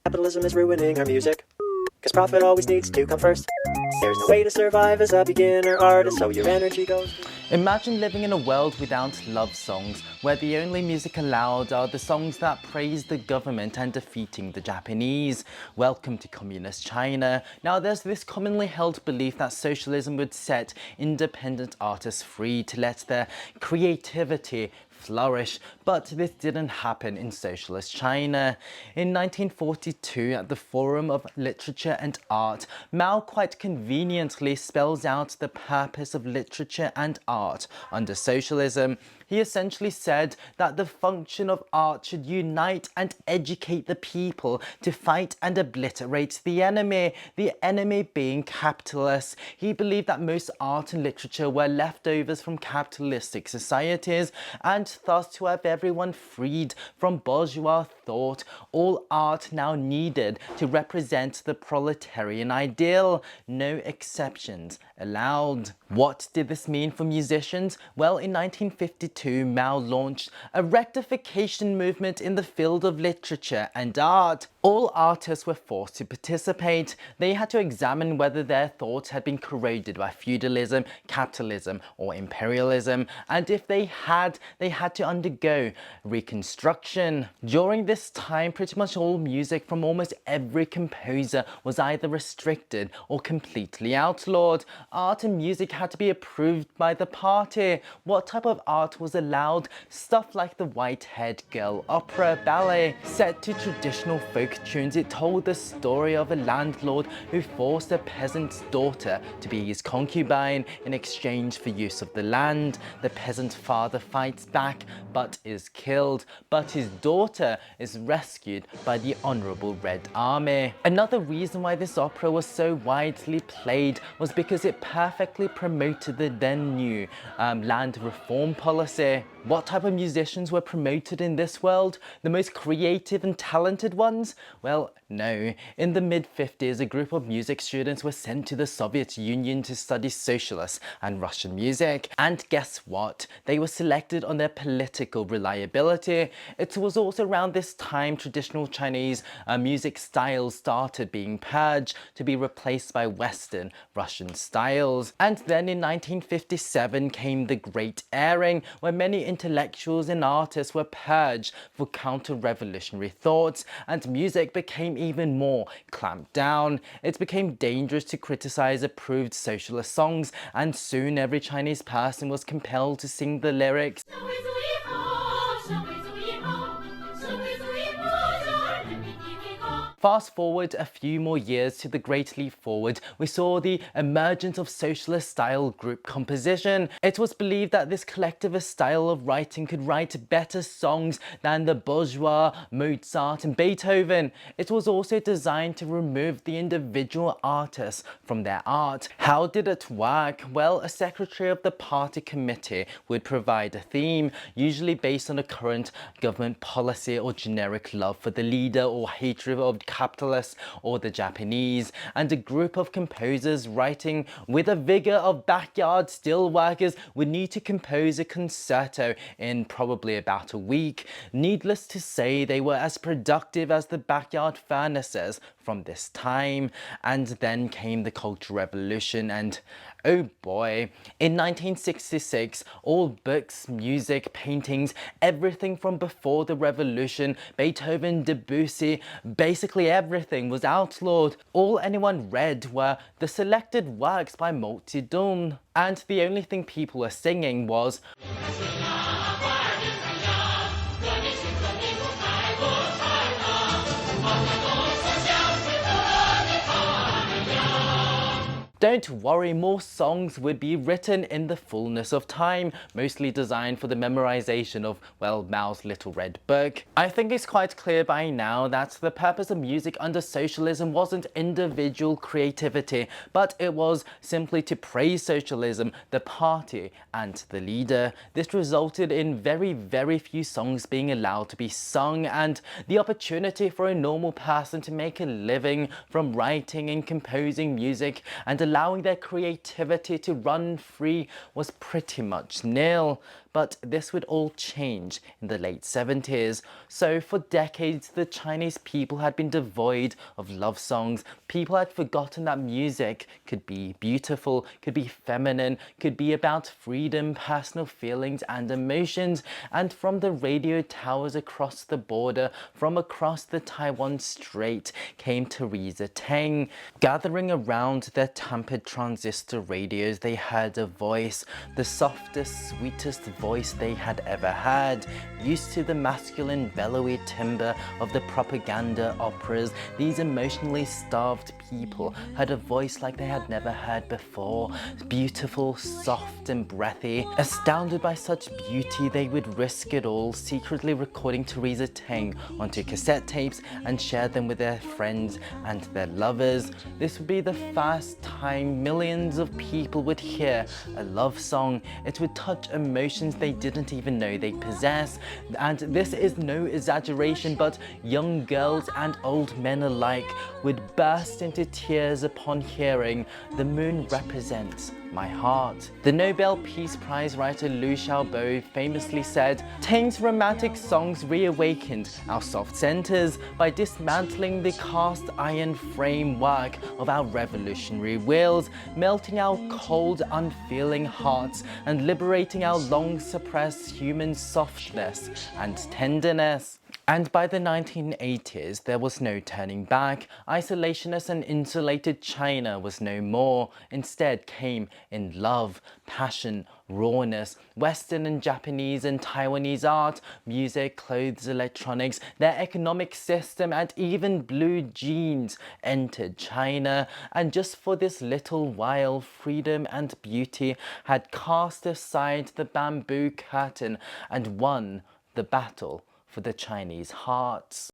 Capitalism is ruining our music, 'cause profit always needs to come first. There's no way to survive as a beginner artist, so your energy goes... Imagine living in a world without love songs, where the only music allowed are the songs that praise the government and defeating the Japanese. Welcome to communist China. Now there's this commonly held belief that socialism would set independent artists free to let their creativity flourish, but this didn't happen in socialist China. In 1942, at the Forum of Literature and Art, Mao quite conveniently spells out the purpose of literature and art under socialism. He essentially said that the function of art should unite and educate the people to fight and obliterate the enemy being capitalists. He believed that most art and literature were leftovers from capitalistic societies, and thus to have everyone freed from bourgeois thought, all art now needed to represent the proletarian ideal. No exceptions allowed. What did this mean for musicians? Well, in 1952, Mao launched a rectification movement in the field of literature and art. All artists were forced to participate. They had to examine whether their thoughts had been corroded by feudalism, capitalism, or imperialism, and if they had to undergo reconstruction. During this time, pretty much all music from almost every composer was either restricted or completely outlawed. Art and music had to be approved by the party. What type of art was allowed? Stuff like the White-Haired Girl opera ballet. Set to traditional folk tunes, it told the story of a landlord who forced a peasant's daughter to be his concubine in exchange for use of the land. The peasant father fights back but is killed, but his daughter is rescued by the Honorable Red Army. Another reason why this opera was so widely played was because it perfectly promoted the then new land reform policy. What type of musicians were promoted in this world? The most creative and talented ones? Well, no. In the mid-50s, a group of music students were sent to the Soviet Union to study socialist and Russian music. And guess what? They were selected on their political reliability. It was also around this time traditional Chinese music styles started being purged to be replaced by Western Russian styles. And then in 1957 came the Great Airing, where many intellectuals and artists were purged for counter-revolutionary thoughts, and music became even more clamped down. It became dangerous to criticize approved socialist songs, and soon every Chinese person was compelled to sing the lyrics. Fast forward a few more years to the Great Leap Forward, we saw the emergence of socialist-style group composition. It was believed that this collectivist style of writing could write better songs than the bourgeois, Mozart and Beethoven. It was also designed to remove the individual artists from their art. How did it work? Well, a secretary of the party committee would provide a theme, usually based on a current government policy or generic love for the leader or hatred of capitalists or the Japanese, and a group of composers writing with a vigor of backyard steel workers would need to compose a concerto in probably about a week. Needless to say, they were as productive as the backyard furnaces from this time. And then came the Cultural Revolution, and oh boy, in 1966, all books, music, paintings, everything from before the revolution, Beethoven, Debussy, basically everything was outlawed. All anyone read were the selected works by Mao Zedong, and the only thing people were singing was Don't worry, more songs would be written in the fullness of time, mostly designed for the memorization of, well, Mao's Little Red Book. I think it's quite clear by now that the purpose of music under socialism wasn't individual creativity, but it was simply to praise socialism, the party, and the leader. This resulted in very, very few songs being allowed to be sung, and the opportunity for a normal person to make a living from writing and composing music and allowing their creativity to run free was pretty much nil. But this would all change in the late 70s. So for decades, the Chinese people had been devoid of love songs. People had forgotten that music could be beautiful, could be feminine, could be about freedom, personal feelings and emotions. And from the radio towers across the border, from across the Taiwan Strait, came Teresa Teng. Gathering around their tampered transistor radios, they heard a voice, the softest, sweetest voice they had ever heard. Used to the masculine, bellowy timbre of the propaganda operas, these emotionally starved people heard a voice like they had never heard before, beautiful, soft and breathy. Astounded by such beauty, they would risk it all, secretly recording Teresa Teng onto cassette tapes and share them with their friends and their lovers. This would be the first time millions of people would hear a love song. It would touch emotions they didn't even know they possess. And this is no exaggeration, but young girls and old men alike would burst into tears upon hearing "The moon represents my heart." The Nobel Peace Prize writer Liu Xiaobo famously said, "Teng's romantic songs reawakened our soft centers by dismantling the cast iron framework of our revolutionary wills, melting our cold, unfeeling hearts, and liberating our long suppressed human softness and tenderness." And by the 1980s, there was no turning back. Isolationist and insulated China was no more. Instead came in love, passion, rawness. Western and Japanese and Taiwanese art, music, clothes, electronics, their economic system, and even blue jeans entered China. And just for this little while, freedom and beauty had cast aside the bamboo curtain and won the battle for the Chinese hearts.